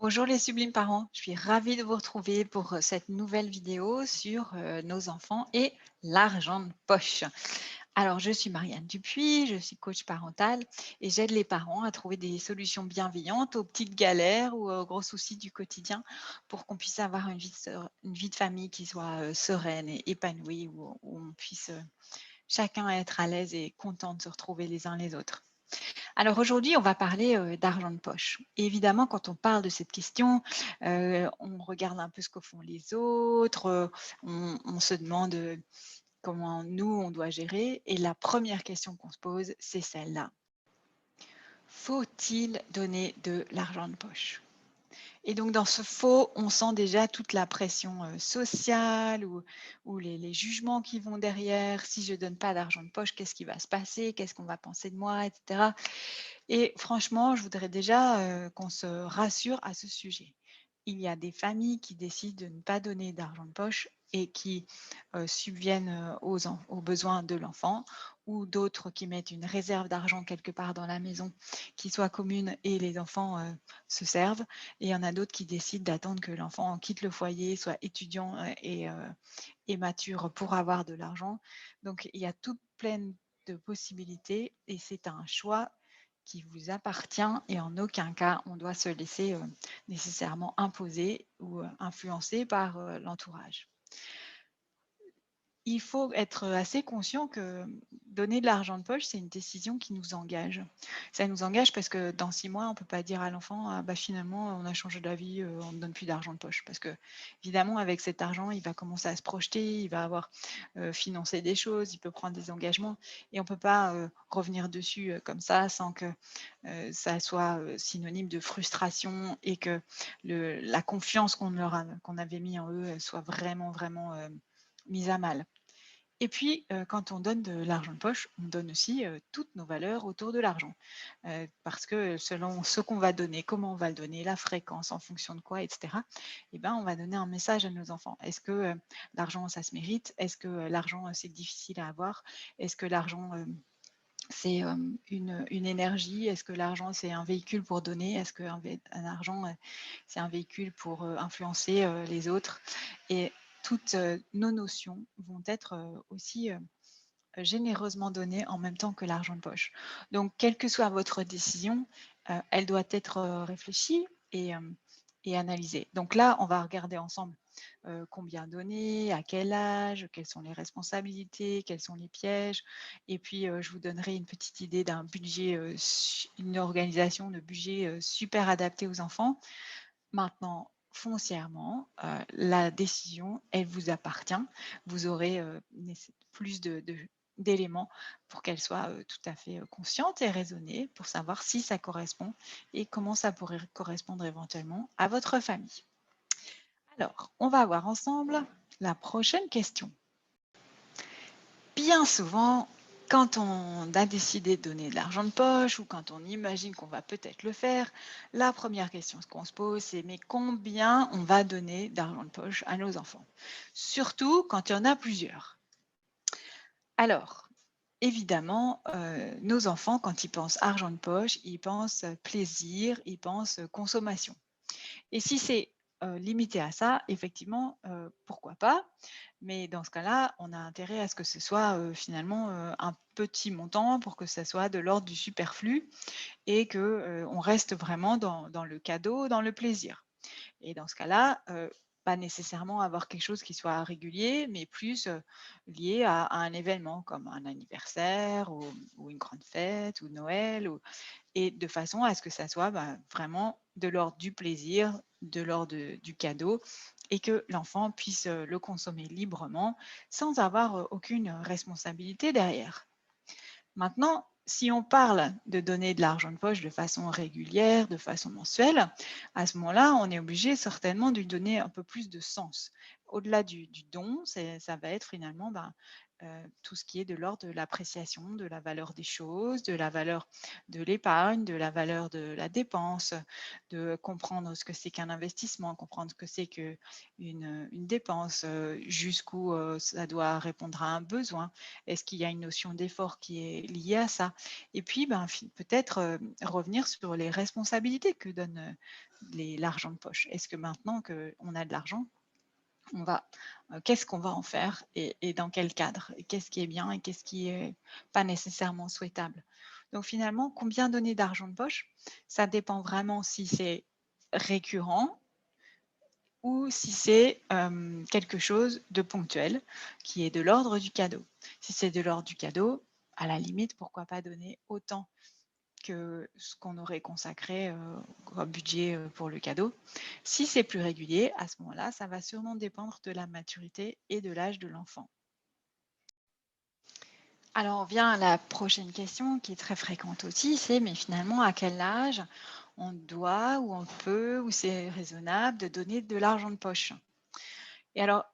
Bonjour les sublimes parents, je suis ravie de vous retrouver pour cette nouvelle vidéo sur nos enfants et l'argent de poche. Alors, je suis Marianne Dupuis, je suis coach parental et j'aide les parents à trouver des solutions bienveillantes aux petites galères ou aux gros soucis du quotidien pour qu'on puisse avoir une vie de famille qui soit sereine et épanouie, où on puisse chacun être à l'aise et content de se retrouver les uns les autres. Alors aujourd'hui, on va parler, d'argent de poche. Et évidemment, quand on parle de cette question, on regarde un peu ce que font les autres, on se demande, comment nous, on doit gérer et la première question qu'on se pose, c'est celle-là: «Faut-il donner de l'argent de poche?» Et donc dans ce faux, on sent déjà toute la pression, sociale ou les jugements qui vont derrière. Si je donne pas d'argent de poche, qu'est-ce qui va se passer? Qu'est-ce qu'on va penser de moi? Et cetera. Et franchement, je voudrais déjà, qu'on se rassure à ce sujet. Il y a des familles qui décident de ne pas donner d'argent de poche et qui, subviennent, aux besoins de l'enfant, ou d'autres qui mettent une réserve d'argent quelque part dans la maison qui soit commune et les enfants, se servent. Et il y en a d'autres qui décident d'attendre que l'enfant quitte le foyer, soit étudiant, et mature pour avoir de l'argent. Donc il y a toute pleine de possibilités et c'est un choix qui vous appartient et en aucun cas on doit se laisser nécessairement imposer ou influencer par l'entourage. Il faut être assez conscient que donner de l'argent de poche, c'est une décision qui nous engage. Ça nous engage parce que dans 6 mois, on ne peut pas dire à l'enfant: «Ah bah, finalement, on a changé d'avis, on ne donne plus d'argent de poche». Parce que évidemment, avec cet argent, il va commencer à se projeter, il va avoir, financé des choses, il peut prendre des engagements et on ne peut pas, revenir dessus, comme ça sans que, ça soit, synonyme de frustration et que la confiance qu'on avait mis en eux, soit vraiment, vraiment, mise à mal. Et puis, quand on donne de l'argent de poche, on donne aussi, toutes nos valeurs autour de l'argent. Parce que selon ce qu'on va donner, comment on va le donner, la fréquence, en fonction de quoi et cetera, et ben, on va donner un message à nos enfants. Est-ce que, l'argent, ça se mérite? Est-ce que, l'argent, c'est difficile à avoir? Est-ce que l'argent, c'est, une énergie? Est-ce que l'argent, c'est un véhicule pour donner? Est-ce qu'un argent, c'est un véhicule pour, influencer, les autres? Et toutes, nos notions vont être, aussi, généreusement données en même temps que l'argent de poche. Donc quelle que soit votre décision, elle doit être, réfléchie et analysée. Donc là, on va regarder ensemble, combien donner, à quel âge, quelles sont les responsabilités, quels sont les pièges et puis, je vous donnerai une petite idée d'un budget, une organisation de budget, super adaptée aux enfants. Maintenant, foncièrement, la décision, elle vous appartient. Vous aurez, plus d'éléments pour qu'elle soit, tout à fait, consciente et raisonnée pour savoir si ça correspond et comment ça pourrait correspondre éventuellement à votre famille. Alors, on va voir ensemble la prochaine question. Bien souvent, quand on a décidé de donner de l'argent de poche ou quand on imagine qu'on va peut-être le faire, la première question qu'on se pose, c'est: mais combien on va donner d'argent de poche à nos enfants? Surtout quand il y en a plusieurs. Alors, évidemment, nos enfants, quand ils pensent argent de poche, ils pensent plaisir, ils pensent consommation. Et si c'est, limité à ça, effectivement, pourquoi pas? Mais dans ce cas-là, on a intérêt à ce que ce soit, finalement, un petit montant pour que ça soit de l'ordre du superflu et que, on reste vraiment dans le cadeau, dans le plaisir. Et dans ce cas-là, pas nécessairement avoir quelque chose qui soit régulier, mais plus, lié à un événement comme un anniversaire ou une grande fête ou Noël et de façon à ce que ça soit, vraiment de l'ordre du plaisir, de l'ordre du cadeau et que l'enfant puisse, le consommer librement sans avoir, aucune responsabilité derrière. Maintenant, si on parle de donner de l'argent de poche de façon régulière, de façon mensuelle, à ce moment-là, on est obligé certainement de lui donner un peu plus de sens. Au-delà du don, ça va être finalement, tout ce qui est de l'ordre de l'appréciation de la valeur des choses, de la valeur de l'épargne, de la valeur de la dépense, de comprendre ce que c'est qu'un investissement, comprendre ce que c'est qu'une dépense, jusqu'où ça doit répondre à un besoin. Est-ce qu'il y a une notion d'effort qui est liée à ça? Et puis, ben, peut-être revenir sur les responsabilités que donne l'argent de poche. Est-ce que maintenant qu'on a de l'argent, qu'est-ce qu'on va en faire et dans quel cadre? Et qu'est-ce qui est bien et qu'est-ce qui est pas nécessairement souhaitable? Donc finalement, combien donner d'argent de poche? Ça dépend vraiment si c'est récurrent ou si c'est quelque chose de ponctuel qui est de l'ordre du cadeau. Si c'est de l'ordre du cadeau, à la limite, pourquoi pas donner autant que ce qu'on aurait consacré comme budget pour le cadeau. Si c'est plus régulier, à ce moment-là, ça va sûrement dépendre de la maturité et de l'âge de l'enfant. Alors, on vient à la prochaine question qui est très fréquente aussi, c'est mais finalement, à quel âge on doit ou on peut ou c'est raisonnable de donner de l'argent de poche? Et alors,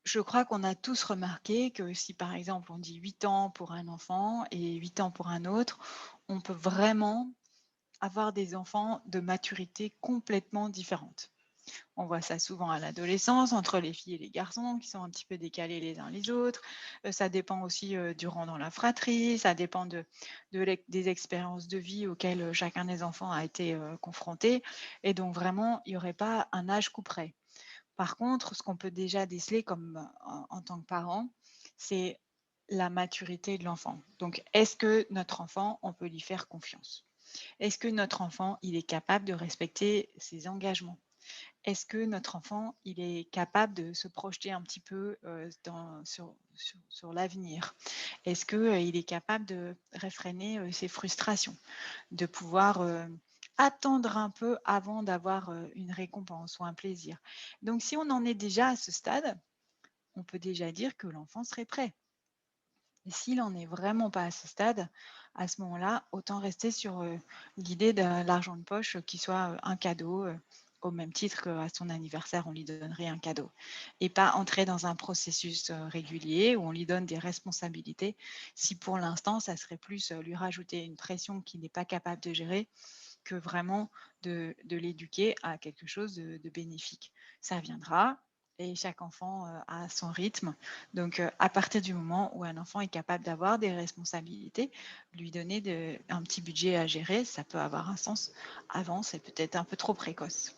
je crois qu'on a tous remarqué que si par exemple on dit 8 ans pour un enfant et 8 ans pour un autre, on peut vraiment avoir des enfants de maturité complètement différentes. On voit ça souvent à l'adolescence, entre les filles et les garçons qui sont un petit peu décalés les uns les autres. Ça dépend aussi du rang dans la fratrie, ça dépend des expériences de vie auxquelles chacun des enfants a été confronté. Et donc vraiment, il n'y aurait pas un âge couperet. Par contre, ce qu'on peut déjà déceler comme en tant que parent, c'est la maturité de l'enfant. Donc, est-ce que notre enfant, on peut lui faire confiance? Est-ce que notre enfant, il est capable de respecter ses engagements? Est-ce que notre enfant, il est capable de se projeter un petit peu sur l'avenir? Est-ce qu'il est capable de réfréner ses frustrations, de pouvoir attendre un peu avant d'avoir une récompense ou un plaisir? Donc, si on en est déjà à ce stade, on peut déjà dire que l'enfant serait prêt. Et s'il n'en est vraiment pas à ce stade, à ce moment-là, autant rester sur l'idée de l'argent de poche qui soit un cadeau, au même titre qu'à son anniversaire, on lui donnerait un cadeau. Et pas entrer dans un processus régulier où on lui donne des responsabilités. Si pour l'instant, ça serait plus lui rajouter une pression qu'il n'est pas capable de gérer que vraiment de l'éduquer à quelque chose de bénéfique. Ça viendra et chaque enfant a son rythme. Donc, à partir du moment où un enfant est capable d'avoir des responsabilités, lui donner un petit budget à gérer, ça peut avoir un sens. Avant, c'est peut-être un peu trop précoce.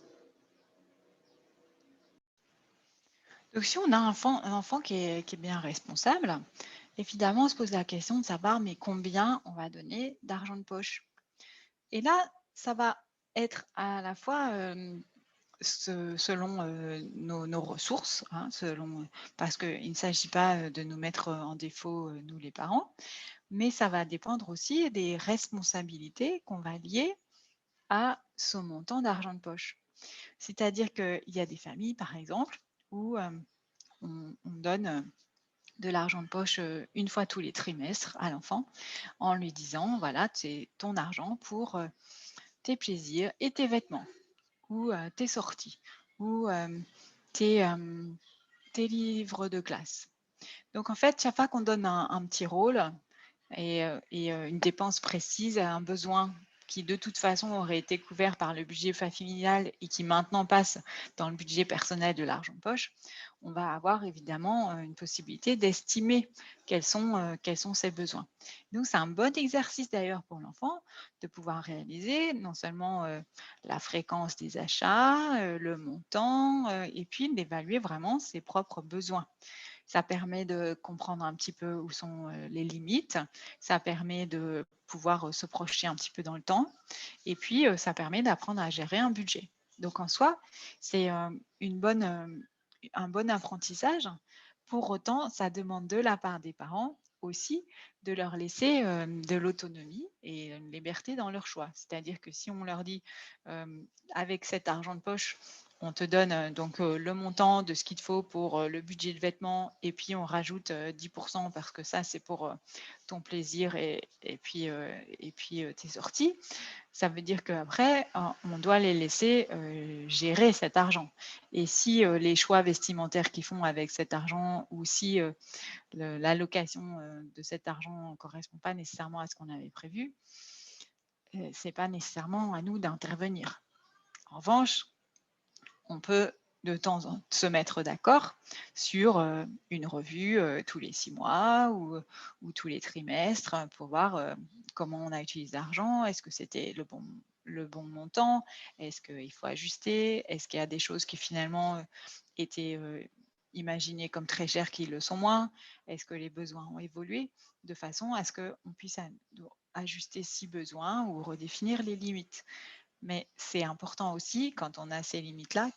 Donc, si on a un enfant qui est bien responsable, évidemment, on se pose la question de savoir mais combien on va donner d'argent de poche. Et là, ça va être à la fois selon nos ressources, hein, parce qu'il ne s'agit pas de nous mettre en défaut, nous les parents, mais ça va dépendre aussi des responsabilités qu'on va lier à ce montant d'argent de poche. C'est-à-dire qu'il y a des familles, par exemple, où on donne de l'argent de poche une fois tous les trimestres à l'enfant en lui disant, voilà, c'est ton argent pour tes plaisirs et tes vêtements ou tes sorties ou tes, tes livres de classe. Donc en fait, chaque fois qu'on donne un petit rôle et une dépense précise à un besoin qui de toute façon aurait été couvert par le budget familial et qui maintenant passe dans le budget personnel de l'argent de poche, on va avoir évidemment une possibilité d'estimer quels sont ses besoins. Donc c'est un bon exercice d'ailleurs pour l'enfant de pouvoir réaliser non seulement la fréquence des achats, le montant, et puis d'évaluer vraiment ses propres besoins. Ça permet de comprendre un petit peu où sont les limites. Ça permet de pouvoir se projeter un petit peu dans le temps. Et puis, ça permet d'apprendre à gérer un budget. Donc, en soi, c'est un bon apprentissage. Pour autant, ça demande de la part des parents aussi de leur laisser de l'autonomie et une liberté dans leur choix. C'est-à-dire que si on leur dit, avec cet argent de poche, on te donne donc le montant de ce qu'il te faut pour le budget de vêtements et puis on rajoute 10% parce que ça, c'est pour ton plaisir et puis tes sorties. Ça veut dire qu'après, on doit les laisser gérer cet argent. Et si les choix vestimentaires qu'ils font avec cet argent ou si l'allocation de cet argent ne correspond pas nécessairement à ce qu'on avait prévu, ce n'est pas nécessairement à nous d'intervenir. En revanche, on peut de temps en temps se mettre d'accord sur une revue tous les 6 mois ou tous les trimestres pour voir comment on a utilisé l'argent, est-ce que c'était le bon montant, est-ce qu'il faut ajuster, est-ce qu'il y a des choses qui finalement étaient imaginées comme très chères qui le sont moins, est-ce que les besoins ont évolué de façon à ce qu'on puisse ajuster si besoin ou redéfinir les limites. Mais c'est important aussi, quand on a ces limites-là,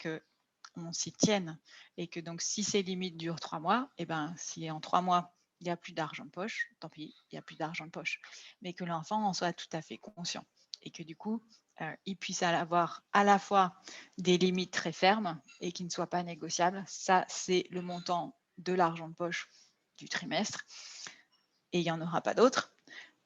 qu'on s'y tienne. Et que donc, si ces limites durent 3 mois, et ben, si en 3 mois, il n'y a plus d'argent de poche, tant pis, il n'y a plus d'argent de poche. Mais que l'enfant en soit tout à fait conscient. Et que du coup, il puisse avoir à la fois des limites très fermes et qui ne soient pas négociables. Ça, c'est le montant de l'argent de poche du trimestre. Et il n'y en aura pas d'autres,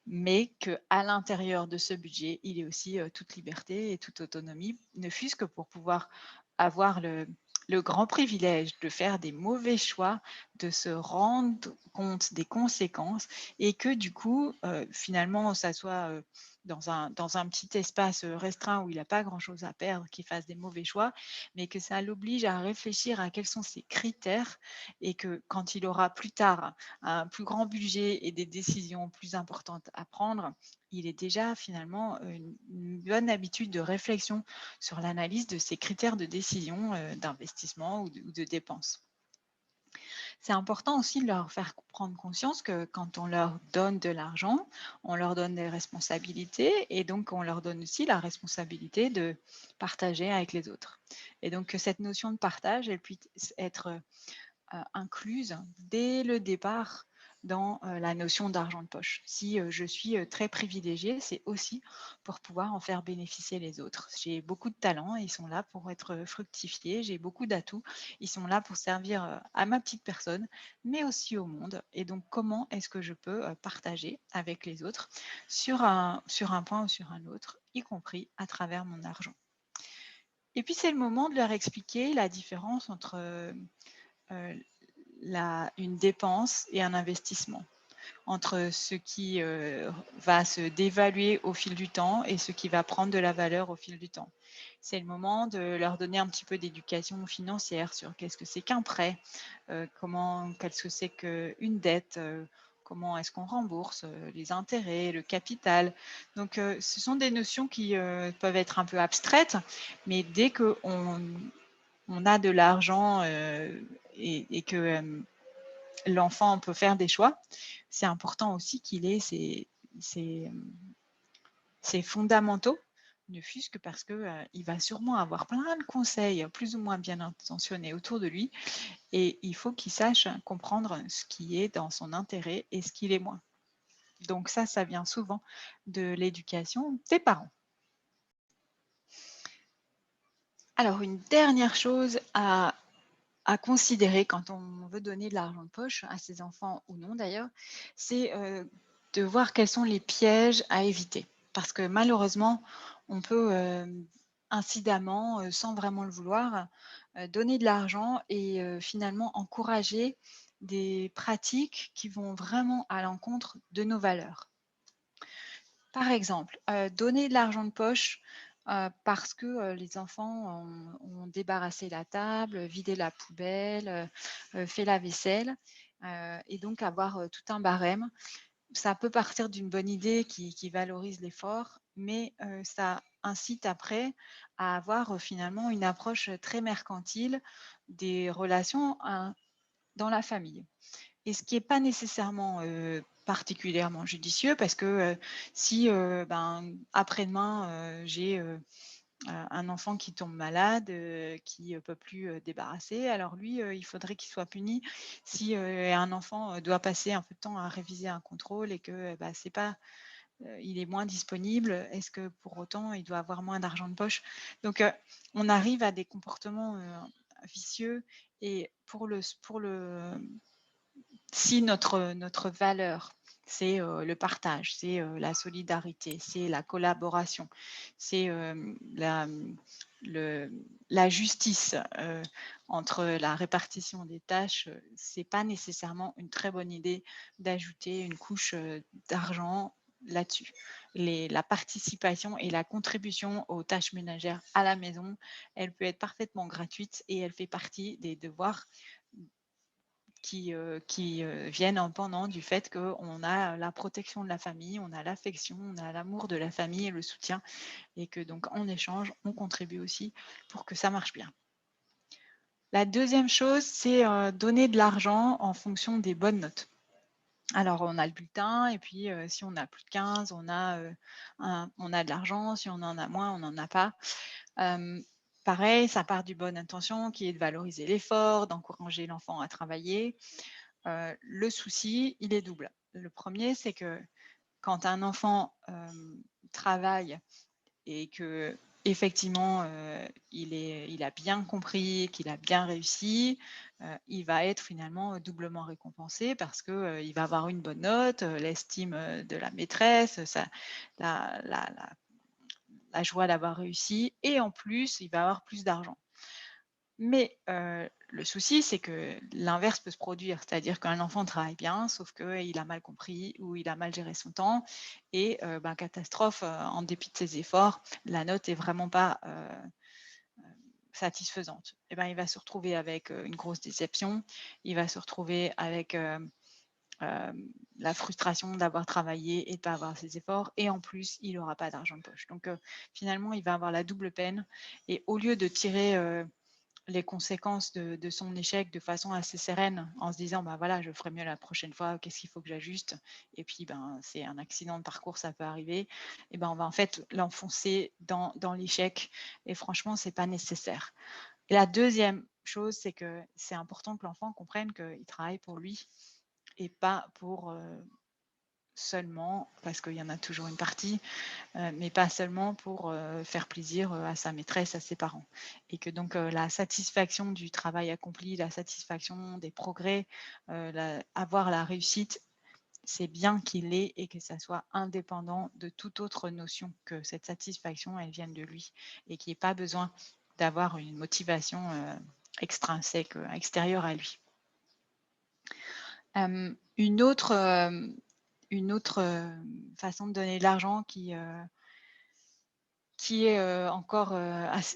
mais qu'à l'intérieur de ce budget, il y ait aussi toute liberté et toute autonomie, ne fût-ce que pour pouvoir avoir le grand privilège de faire des mauvais choix, de se rendre compte des conséquences et que du coup, finalement, ça soit dans un petit espace restreint où il n'a pas grand-chose à perdre, qu'il fasse des mauvais choix, mais que ça l'oblige à réfléchir à quels sont ses critères et que quand il aura plus tard un plus grand budget et des décisions plus importantes à prendre, il est déjà finalement une bonne habitude de réflexion sur l'analyse de ces critères de décision d'investissement ou de dépenses. C'est important aussi de leur faire prendre conscience que quand on leur donne de l'argent, on leur donne des responsabilités et donc on leur donne aussi la responsabilité de partager avec les autres. Et donc que cette notion de partage, elle puisse être incluse dès le départ dans la notion d'argent de poche. Si je suis très privilégiée, c'est aussi pour pouvoir en faire bénéficier les autres. J'ai beaucoup de talents, ils sont là pour être fructifiés, j'ai beaucoup d'atouts, ils sont là pour servir à ma petite personne, mais aussi au monde. Et donc, comment est-ce que je peux partager avec les autres sur un point ou sur un autre, y compris à travers mon argent. Et puis, c'est le moment de leur expliquer la différence entre une dépense et un investissement, entre ce qui va se dévaluer au fil du temps et ce qui va prendre de la valeur au fil du temps. C'est le moment de leur donner un petit peu d'éducation financière sur qu'est-ce que c'est qu'un prêt, qu'est-ce que c'est qu'une dette, comment est-ce qu'on rembourse, les intérêts, le capital. Donc, ce sont des notions qui peuvent être un peu abstraites, mais dès qu'on a de l'argent et que l'enfant peut faire des choix, c'est important aussi qu'il ait ces fondamentaux, ne fût-ce que parce qu'il va sûrement avoir plein de conseils plus ou moins bien intentionnés autour de lui et il faut qu'il sache comprendre ce qui est dans son intérêt et ce qui l'est moins. Donc ça vient souvent de l'éducation des parents. Alors, une dernière chose à considérer quand on veut donner de l'argent de poche à ses enfants ou non d'ailleurs, c'est de voir quels sont les pièges à éviter. Parce que malheureusement, on peut incidemment, sans vraiment le vouloir, donner de l'argent et finalement encourager des pratiques qui vont vraiment à l'encontre de nos valeurs. Par exemple, donner de l'argent de poche, parce que, les enfants ont débarrassé la table, vidé la poubelle, fait la vaisselle, et donc avoir, tout un barème. Ça peut partir d'une bonne idée qui valorise l'effort, mais ça incite après à avoir, finalement une approche, très mercantile des relations, dans la famille. Et ce qui est pas nécessairement, particulièrement judicieux parce que, si, après-demain, j'ai, un enfant qui tombe malade, qui ne peut plus débarrasser, alors lui, il faudrait qu'il soit puni si un enfant doit passer un peu de temps à réviser un contrôle et que bah, c'est pas, il est moins disponible. Est-ce que pour autant il doit avoir moins d'argent de poche? Donc on arrive à des comportements vicieux et si notre valeur, c'est le partage, c'est la solidarité, c'est la collaboration, c'est le, la justice entre la répartition des tâches, c'est pas nécessairement une très bonne idée d'ajouter une couche d'argent là-dessus. La participation et la contribution aux tâches ménagères à la maison, elle peut être parfaitement gratuite et elle fait partie des devoirs qui viennent en pendant du fait qu'on a la protection de la famille, on a l'affection, on a l'amour de la famille et le soutien, et que donc en échange, on contribue aussi pour que ça marche bien. La deuxième chose, c'est donner de l'argent en fonction des bonnes notes. Alors, on a le bulletin, et puis si on a plus de 15, on a de l'argent, si on en a moins, on n'en a pas. Pareil, ça part du bonne intention qui est de valoriser l'effort, d'encourager l'enfant à travailler. Le souci, il est double. Le premier, c'est que quand un enfant travaille et que effectivement il a bien compris, qu'il a bien réussi, il va être finalement doublement récompensé parce que il va avoir une bonne note, l'estime de la maîtresse, la, la, la, la joie d'avoir réussi, et en plus, il va avoir plus d'argent. Mais le souci, c'est que l'inverse peut se produire, c'est-à-dire qu'un enfant travaille bien, sauf qu'il a mal compris ou il a mal géré son temps, et ben, catastrophe, en dépit de ses efforts, la note est vraiment pas satisfaisante. Et ben, il va se retrouver avec une grosse déception, il va se retrouver avec la frustration d'avoir travaillé et de pas avoir ses efforts, et en plus, il n'aura pas d'argent de poche. Donc finalement, il va avoir la double peine, et au lieu de tirer les conséquences de son échec de façon assez sereine, en se disant bah voilà, je ferai mieux la prochaine fois, qu'est-ce qu'il faut que j'ajuste, et puis ben c'est un accident de parcours, ça peut arriver, et ben on va en fait l'enfoncer dans l'échec, et franchement c'est pas nécessaire. Et la deuxième chose, c'est que c'est important que l'enfant comprenne qu'il travaille pour lui et pas pour seulement, parce qu'il y en a toujours une partie, mais pas seulement pour faire plaisir à sa maîtresse, à ses parents. Et que donc la satisfaction du travail accompli, la satisfaction des progrès, avoir la réussite, c'est bien qu'il l'ait et que ça soit indépendant de toute autre notion, que cette satisfaction, elle vienne de lui et qu'il n'y ait pas besoin d'avoir une motivation extrinsèque, extérieure à lui. Une autre, façon de donner de l'argent qui est encore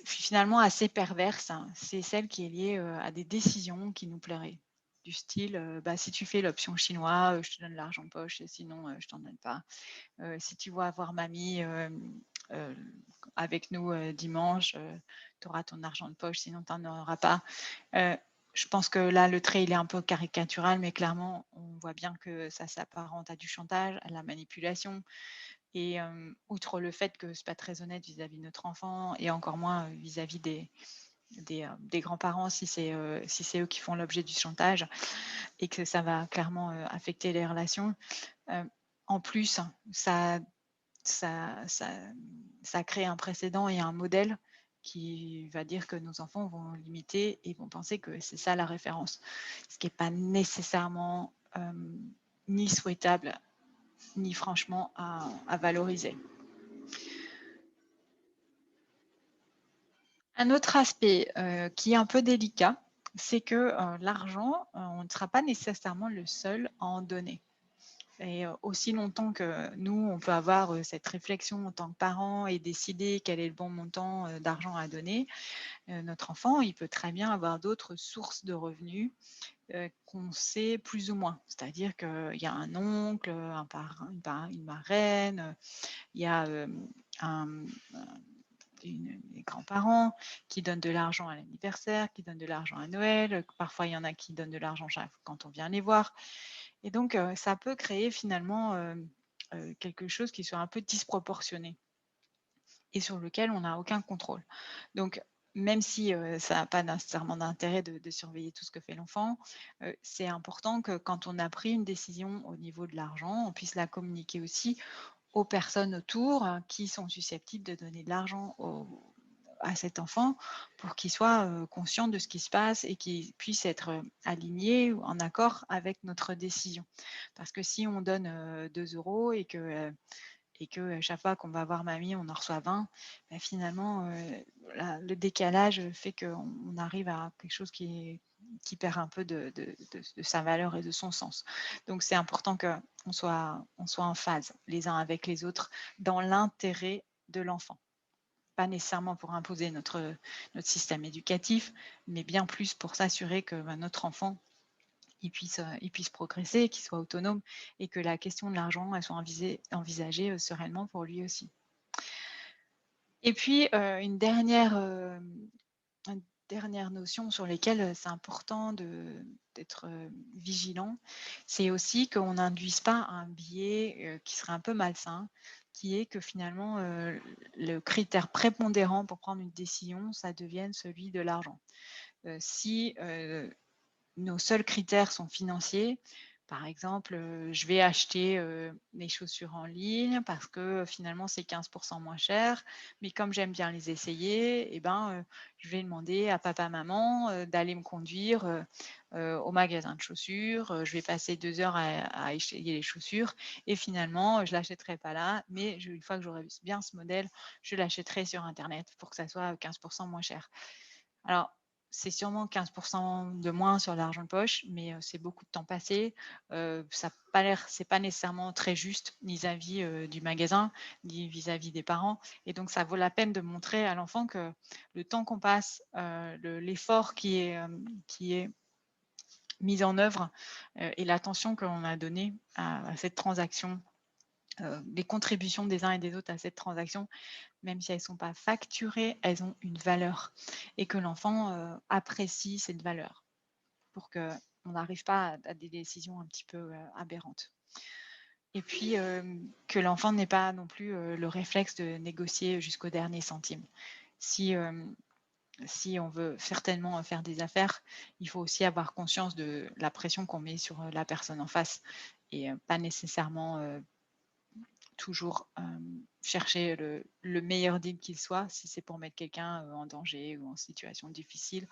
finalement assez perverse, hein, c'est celle qui est liée à des décisions qui nous plairaient. Du style, bah, si tu fais l'option chinois, je te donne l'argent de poche, et sinon, je t'en donne pas. Si tu vas voir mamie avec nous dimanche, tu auras ton argent de poche, sinon tu n'en auras pas. Je pense que là, le trait, il est un peu caricatural, mais clairement, on voit bien que ça s'apparente à du chantage, à la manipulation. Et outre le fait que c'est pas très honnête vis-à-vis de notre enfant, et encore moins vis-à-vis des grands-parents si c'est eux qui font l'objet du chantage, et que ça va clairement affecter les relations. En plus, ça, ça, ça, ça crée un précédent et un modèle qui va dire que nos enfants vont l'imiter et vont penser que c'est ça la référence, ce qui n'est pas nécessairement ni souhaitable ni franchement à valoriser. Un autre aspect qui est un peu délicat, c'est que l'argent, on ne sera pas nécessairement le seul à en donner. Et aussi longtemps que nous, on peut avoir cette réflexion en tant que parent et décider quel est le bon montant d'argent à donner, notre enfant, il peut très bien avoir d'autres sources de revenus qu'on sait plus ou moins. C'est-à-dire qu'il y a un oncle, un parrain, une marraine, il y a les grands-parents qui donnent de l'argent à l'anniversaire, qui donnent de l'argent à Noël. Parfois, il y en a qui donnent de l'argent quand on vient les voir. Et donc, ça peut créer finalement quelque chose qui soit un peu disproportionné. et sur lequel on n'a aucun contrôle. Donc, même si ça n'a pas nécessairement d'intérêt de surveiller tout ce que fait l'enfant, c'est important que quand on a pris une décision au niveau de l'argent, on puisse la communiquer aussi aux personnes autour qui sont susceptibles de donner de l'argent à cet enfant pour qu'il soit conscient de ce qui se passe et qu'il puisse être aligné ou en accord avec notre décision. Parce que si on donne 2 euros et que chaque fois qu'on va voir mamie, on en reçoit 20, bah, finalement, le décalage fait qu'on arrive à quelque chose qui perd un peu de sa valeur et de son sens. Donc c'est important on soit en phase les uns avec les autres dans l'intérêt de l'enfant. Pas nécessairement pour imposer notre système éducatif, mais bien plus pour s'assurer que notre enfant il puisse progresser, qu'il soit autonome et que la question de l'argent, elle soit envisagée sereinement pour lui aussi. Et puis, une dernière notion sur lesquelles c'est important d'être vigilant, c'est aussi qu'on n'induise pas un biais qui serait un peu malsain, qui est que finalement, le critère prépondérant pour prendre une décision, ça devienne celui de l'argent. Si nos seuls critères sont financiers. Par exemple, je vais acheter, mes chaussures en ligne parce que finalement c'est 15 moins cher. Mais comme j'aime bien les essayer et ben, je vais demander à papa, maman, d'aller me conduire, au magasin de chaussures. Je vais passer 2 heures à essayer les chaussures et finalement, je l'achèterai pas là, mais une fois que j'aurai bien ce modèle, je l'achèterai sur internet pour que ça soit 15 moins cher. Alors, c'est sûrement 15 de moins sur l'argent de poche, mais c'est beaucoup de temps passé. Ça a pas l'air c'est pas nécessairement très juste vis-à-vis, du magasin, ni vis-à-vis des parents et donc ça vaut la peine de montrer à l'enfant que le temps qu'on passe, l'effort qui est mis en œuvre, et l'attention que l'on a donnée à cette transaction, les contributions des uns et des autres à cette transaction, même si elles ne sont pas facturées, elles ont une valeur et que l'enfant apprécie cette valeur pour qu'on n'arrive pas à des décisions un petit peu aberrantes. Et puis que l'enfant n'ait pas non plus le réflexe de négocier jusqu'au dernier centime. Si, si on veut certainement faire des affaires, il faut aussi avoir conscience de la pression qu'on met sur la personne en face et pas nécessairement toujours chercher le meilleur deal qu'il soit, si c'est pour mettre quelqu'un en danger ou en situation difficile,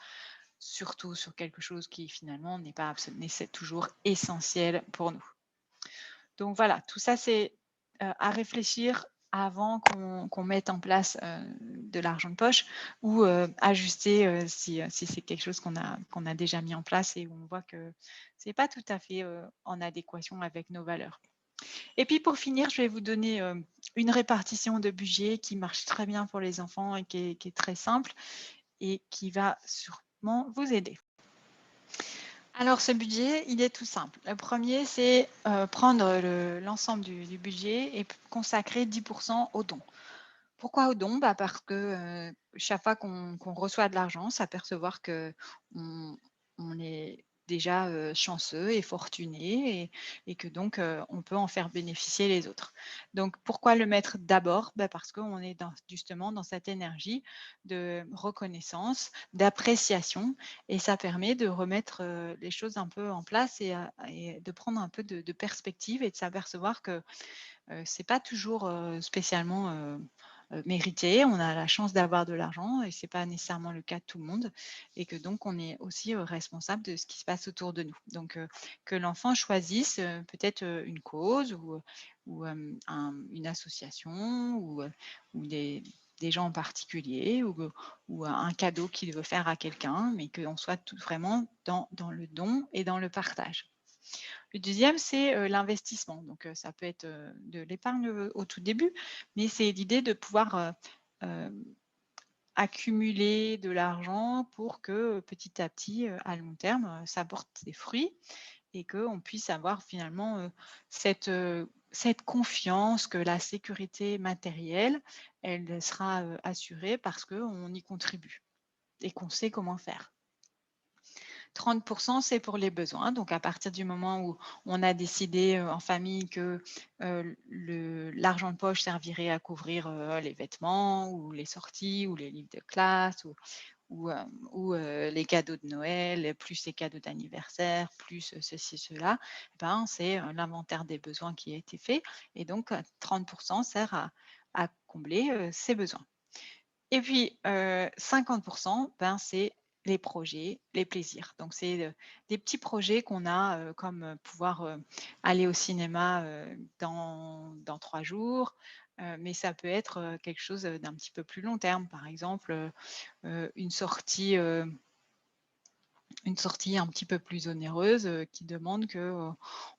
surtout sur quelque chose qui finalement n'est pas mais c'est toujours essentiel pour nous. Donc voilà, tout ça c'est à réfléchir avant qu'on mette en place de l'argent de poche ou ajuster si c'est quelque chose qu'on a déjà mis en place et où on voit que c'est pas tout à fait en adéquation avec nos valeurs. Et puis pour finir, je vais vous donner une répartition de budget qui marche très bien pour les enfants et qui est très simple et qui va sûrement vous aider. Alors ce budget, il est tout simple. Le premier, c'est prendre l'ensemble du budget et consacrer 10 aux dons. Pourquoi aux dons? Bah parce que chaque fois qu'on reçoit de l'argent, s'apercevoir que on est déjà chanceux et fortuné et que donc on peut en faire bénéficier les autres. Donc pourquoi le mettre d'abord? Bah parce qu'on est justement dans cette énergie de reconnaissance, d'appréciation et ça permet de remettre les choses un peu en place et de prendre un peu de perspective et de s'apercevoir que c'est pas toujours spécialement mérité. On a la chance d'avoir de l'argent et c'est pas nécessairement le cas de tout le monde et que donc on est aussi responsable de ce qui se passe autour de nous. Donc que l'enfant choisisse peut-être une cause ou une association ou des gens en particulier ou un cadeau qu'il veut faire à quelqu'un, mais qu'on soit vraiment dans le don et dans le partage. Le deuxième, c'est l'investissement. Donc, ça peut être de l'épargne au tout début, mais c'est l'idée de pouvoir accumuler de l'argent pour que petit à petit, à long terme, ça porte ses fruits et qu'on puisse avoir finalement cette confiance que la sécurité matérielle, elle sera assurée parce qu'on y contribue et qu'on sait comment faire. 30%, c'est pour les besoins. Donc, à partir du moment où on a décidé en famille que l'argent de poche servirait à couvrir les vêtements ou les sorties ou les livres de classe ou les cadeaux de Noël, plus les cadeaux d'anniversaire, plus ceci, cela, eh ben, c'est l'inventaire des besoins qui a été fait. Et donc, 30% sert à combler ces besoins. Et puis, 50%, ben, c'est les projets, les plaisirs. Donc, c'est des petits projets qu'on a comme pouvoir aller au cinéma dans 3 jours. Mais ça peut être quelque chose d'un petit peu plus long terme. Par exemple, une sortie un petit peu plus onéreuse, qui demande que,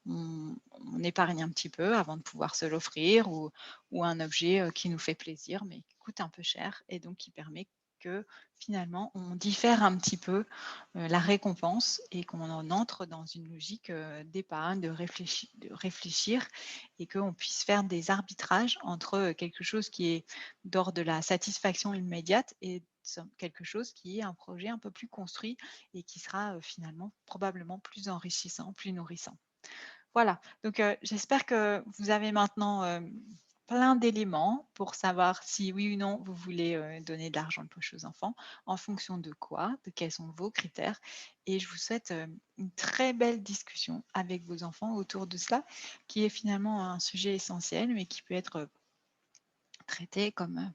on épargne un petit peu avant de pouvoir se l'offrir ou un objet, qui nous fait plaisir mais qui coûte un peu cher et donc qui permet que finalement on diffère un petit peu, la récompense et qu'on en entre dans une logique, d'épargne, de réfléchir et qu'on puisse faire des arbitrages entre, quelque chose qui est d'ordre de la satisfaction immédiate et quelque chose qui est un projet un peu plus construit et qui sera finalement probablement plus enrichissant, plus nourrissant. Voilà, donc j'espère que vous avez maintenant plein d'éléments pour savoir si oui ou non vous voulez donner de l'argent de poche aux enfants, en fonction de quoi, de quels sont vos critères. Et je vous souhaite une très belle discussion avec vos enfants autour de cela, qui est finalement un sujet essentiel, mais qui peut être traité comme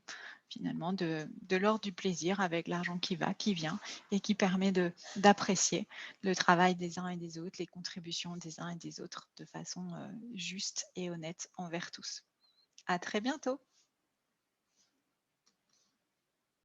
finalement de l'ordre du plaisir avec l'argent qui va, qui vient et qui permet d'apprécier le travail des uns et des autres, les contributions des uns et des autres de façon juste et honnête envers tous. À très bientôt.